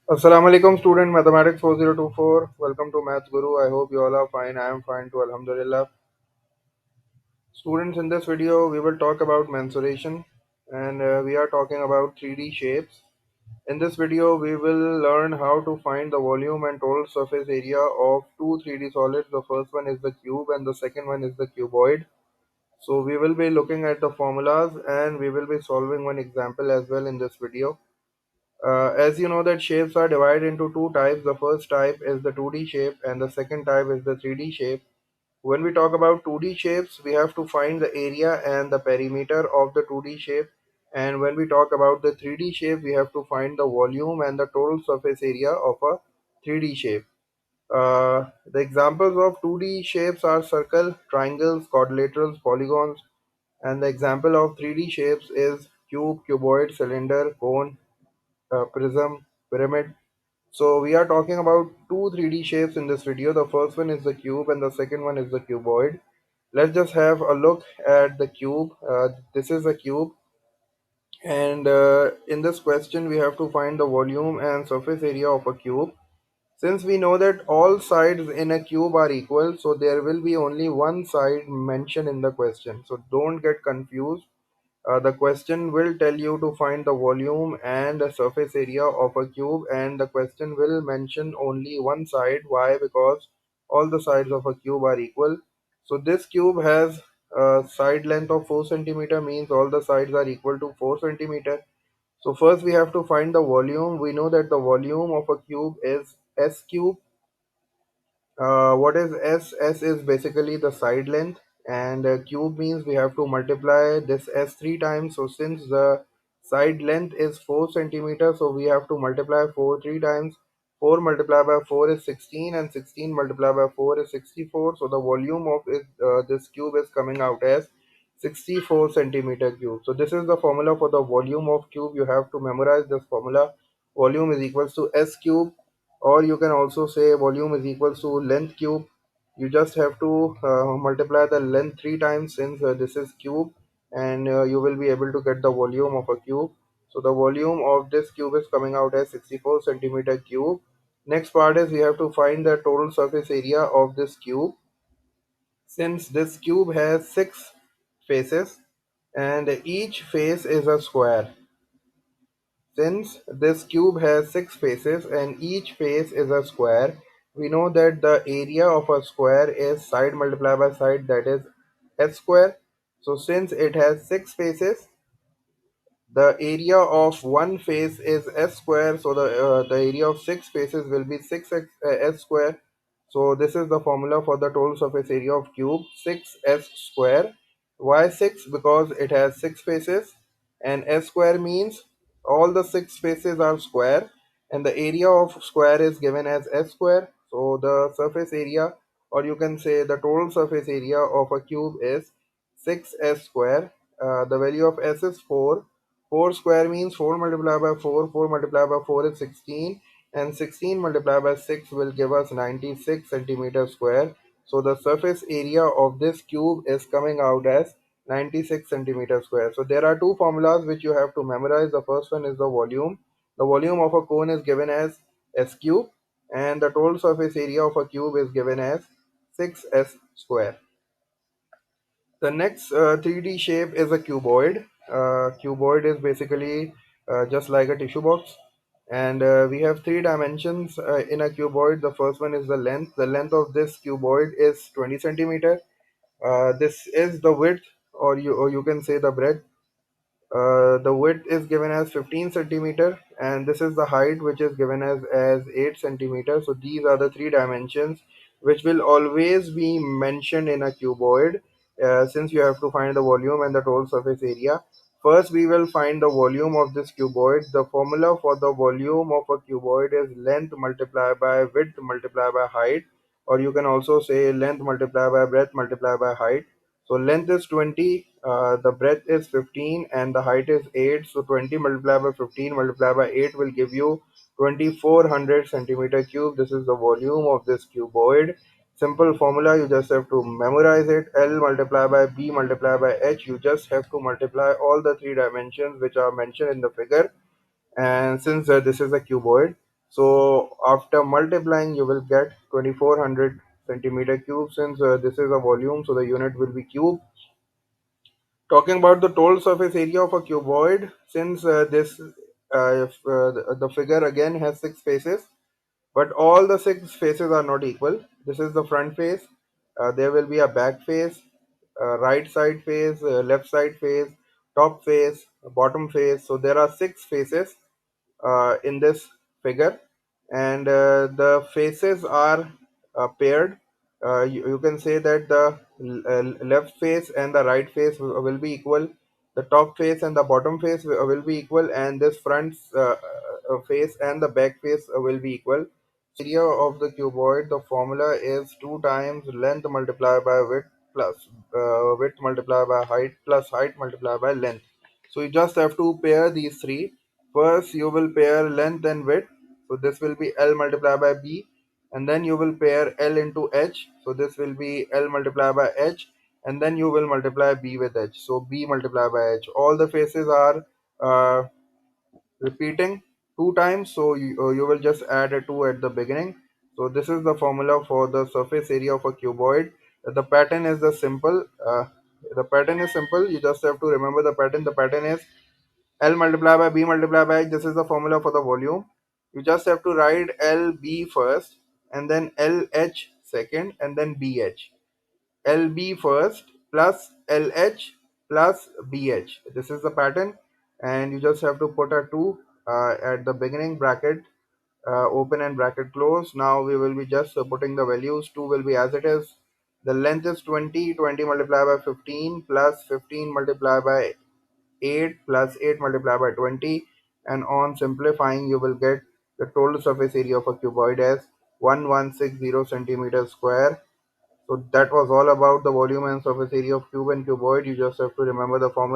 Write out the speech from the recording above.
Assalamu alaikum student mathematics 4024. Welcome to Maths Guru. I hope you all are fine. I am fine too, Alhamdulillah. Students, in this video we will talk about mensuration, and we are talking about 3D shapes. In this video we will learn how to find the volume and total surface area of two 3D solids. The first one is the cube and the second one is the cuboid. So we will be looking at the formulas and we will be solving one example as well in this video. As you know that shapes are divided into two types. The first type is the 2D shape and the second type is the 3D shape. When we talk about 2D shapes, we have to find the area and the perimeter of the 2D shape. And when we talk about the 3D shape, we have to find the volume and the total surface area of a 3D shape. The examples of 2D shapes are circle, triangles, quadrilaterals, polygons, and the example of 3D shapes is cube, cuboid, cylinder, cone, prism, pyramid. So we are talking about two 3D shapes in this video. The first one is the cube and the second one is the cuboid. Let's just have a look at the cube. This is a cube, and in this question we have to find the volume and surface area of a cube. Since we know that all sides in a cube are equal, so there will be only one side mentioned in the question. So don't get confused. The question will tell you to find the volume and the surface area of a cube, and the question will mention only one side. Why? Because all the sides of a cube are equal. So this cube has a side length of 4 centimeter, means all the sides are equal to 4 centimeter. So first we have to find the volume. We know that the volume of a cube is s cube. What is S? S is basically the side length, and cube means we have to multiply this S three times. So since the side length is 4 centimeters, so we have to multiply 4 three times. 4 multiplied by 4 is 16, and 16 multiplied by 4 is 64. So the volume of this cube is coming out as 64 centimeter cube. So this is the formula for the volume of cube. You have to memorize this formula. Volume is equals to S cube, or you can also say volume is equals to length cube. You just have to multiply the length three times, since this is cube, and you will be able to get the volume of a cube. So the volume of this cube is coming out as 64 centimeter cube. Next part is we have to find the total surface area of this cube. Since this cube has six faces and each face is a square, since this cube has six faces and each face is a square, we know that the area of a square is side multiplied by side, that is s square. So since it has six faces, the area of one face is s square, so the area of six faces will be 6s square. So this is the formula for the total surface area of cube, 6s square. Why 6? Because it has six faces, and s square means all the six faces are square, and the area of square is given as s square. So the surface area, or you can say the total surface area of a cube is 6s square. The value of s is 4. 4 square means 4 multiplied by 4. 4 multiplied by 4 is 16, and 16 multiplied by 6 will give us 96 centimeter square. So the surface area of this cube is coming out as 96 centimeter square. So there are two formulas which you have to memorize. The first one is the volume. The volume of a cone is given as s cube, and the total surface area of a cube is given as 6s square. The next 3D shape is a cuboid. Cuboid is basically just like a tissue box, and we have three dimensions in a cuboid. The first one is the length. The length of this cuboid is 20 centimeter. This is the width, or you can say the breadth. The width is given as 15 centimeter, and this is the height, which is given as 8 centimeter. So these are the three dimensions which will always be mentioned in a cuboid, since you have to find the volume and the total surface area. First we will find the volume of this cuboid. The formula for the volume of a cuboid is length multiplied by width multiplied by height, or you can also say length multiplied by breadth multiplied by height. So length is 20, the breadth is 15, and the height is 8. So 20 multiplied by 15 multiplied by 8 will give you 2400 centimeter cube. This is the volume of this cuboid. Simple formula, you just have to memorize it. L multiplied by B multiplied by H. You just have to multiply all the three dimensions which are mentioned in the figure, and since this is a cuboid, So after multiplying you will get 2400 centimeter cube. Since this is a volume, so the unit will be cube. Talking about the total surface area of a cuboid, since this if, the figure again has six faces, but all the six faces are not equal. This is the front face. There will be a back face, right side face, left side face, top face, bottom face. So there are six faces in this figure, and the faces are paired. You can say that the left face and the right face will be equal, the top face and the bottom face will be equal, and this front face and the back face will be equal. Area of the cuboid, the formula is 2 times length multiplied by width plus width multiplied by height plus height multiplied by length. So you just have to pair these three. First you will pair length and width, so this will be L multiplied by B, and then you will pair L into H, so this will be L multiplied by H, and then you will multiply B with H, so B multiplied by H. All the faces are repeating two times, so you will just add a 2 at the beginning. So this is the formula for the surface area of a cuboid. The pattern is simple. You just have to remember the pattern. The pattern is L multiplied by B multiplied by H. This is the formula for the volume. You just have to write LB first, and then LH second, and then BH. LB first plus LH plus BH. This is the pattern, and you just have to put a 2 at the beginning bracket, open and bracket close. Now we will be just putting the values. 2 will be as it is. The length is 20, 20 multiplied by 15 plus 15 multiplied by 8 plus 8 multiplied by 20, and on simplifying you will get the total surface area of a cuboid as 1160 centimeters square. So that was all about the volume and surface area of cube and cuboid. You just have to remember the formula.